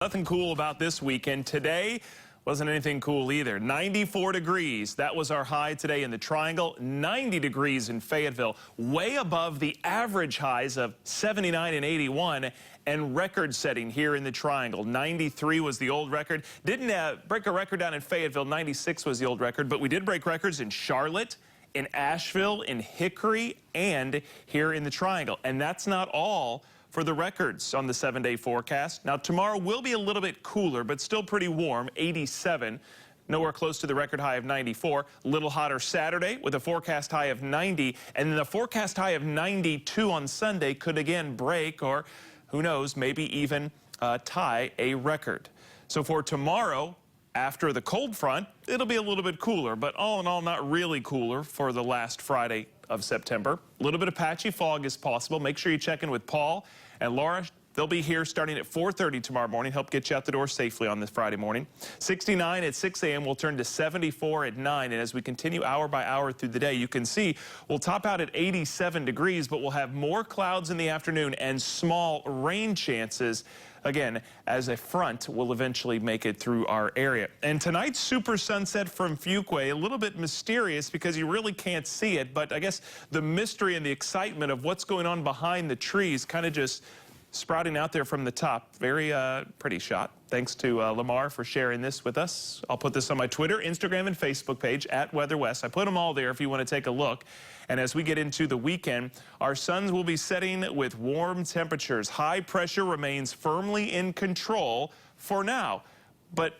Nothing cool about this weekend. Today wasn't anything cool either. 94 degrees. That was our high today in the Triangle. 90 degrees in Fayetteville. Way above the average highs of 79 and 81 and record setting here in the Triangle. 93 was the old record. Didn't break a record down in Fayetteville. 96 was the old record. But we did break records in Charlotte, in Asheville, in Hickory, and here in the Triangle. And that's not all for the records on the 7-day forecast. Now, tomorrow will be a little bit cooler, but still pretty warm, 87. Nowhere close to the record high of 94. A little hotter Saturday with a forecast high of 90. And then the forecast high of 92 on Sunday could again break, or who knows, maybe even tie a record. So for tomorrow, after the cold front, it'll be a little bit cooler, but all in all, not really cooler for the last Friday of September. A little bit of patchy fog is possible. Make sure you check in with Paul and Laura. They'll be here starting at 4:30 tomorrow morning, help get you out the door safely on this Friday morning. 69 at 6 a.m. will turn to 74 at 9. And as we continue hour by hour through the day, you can see we'll top out at 87 degrees, but we'll have more clouds in the afternoon and small rain chances, again, as a front will eventually make it through our area. And tonight's super sunset from Fuquay, a little bit mysterious because you really can't see it, but I guess the mystery and the excitement of what's going on behind the trees kind of just sprouting out there from the top. Very pretty shot. Thanks to Lamar for sharing this with us. I'll put this on my Twitter, Instagram, and Facebook page at Weather West. I put them all there if you want to take a look. And as we get into the weekend, our suns will be setting with warm temperatures. High pressure remains firmly in control for now. But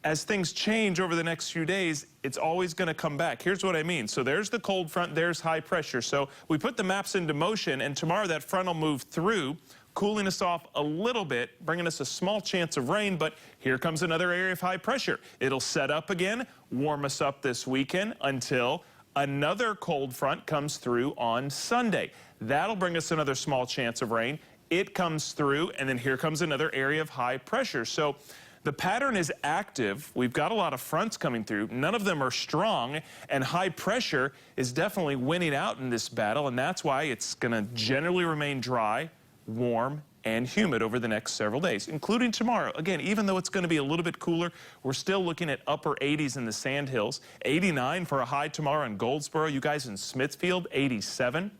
as things change over the next few days, it's always going to come back. Here's what I mean. So there's the cold front, there's high pressure. So we put the maps into motion, and tomorrow that front will move through, cooling us off a little bit, bringing us a small chance of rain, but here comes another area of high pressure. It'll set up again, warm us up this weekend until another cold front comes through on Sunday. That'll bring us another small chance of rain. It comes through, and then here comes another area of high pressure. So the pattern is active. We've got a lot of fronts coming through. None of them are strong, and high pressure is definitely winning out in this battle, and that's why it's going to generally remain dry, warm, and humid over the next several days, including tomorrow. Again, even though it's going to be a little bit cooler, we're still looking at upper 80s in the Sandhills. 89 for a high tomorrow in Goldsboro. You guys in Smithfield, 87.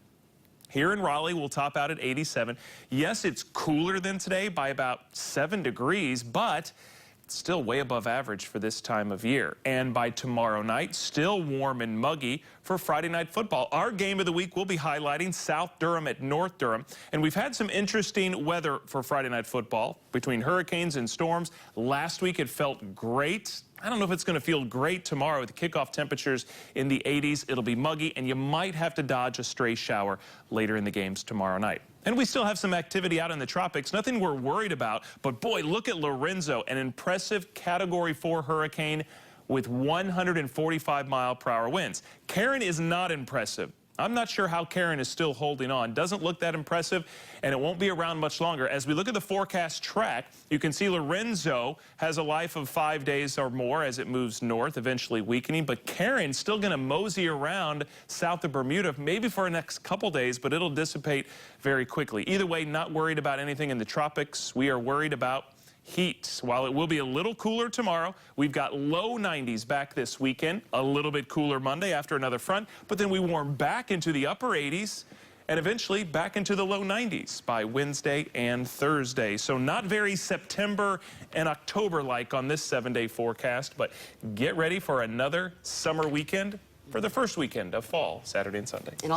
Here in Raleigh, we'll top out at 87. Yes, it's cooler than today by about 7 degrees, but it's still way above average for this time of year. And by tomorrow night, still warm and muggy for Friday Night Football. Our game of the week will be highlighting South Durham at North Durham. And we've had some interesting weather for Friday Night Football between hurricanes and storms. Last week, it felt great. I don't know if it's going to feel great tomorrow with the kickoff temperatures in the 80s. It'll be muggy, and you might have to dodge a stray shower later in the games tomorrow night. And we still have some activity out in the tropics. Nothing we're worried about, but boy, look at Lorenzo, an impressive Category 4 hurricane with 145-mile-per-hour winds. Karen is not impressive. I'm not sure how Karen is still holding on. Doesn't look that impressive, and it won't be around much longer. As we look at the forecast track, you can see Lorenzo has a life of 5 days or more as it moves north, eventually weakening. But Karen's still going to mosey around south of Bermuda, maybe for the next couple days, but it'll dissipate very quickly. Either way, not worried about anything in the tropics. We are worried about heat. While it will be a little cooler tomorrow, we've got low 90s back this weekend, a little bit cooler Monday after another front, but then we warm back into the upper 80s and eventually back into the low 90s by Wednesday and Thursday. So not very September and October-like on this 7-day forecast, but get ready for another summer weekend for the first weekend of fall, Saturday and Sunday.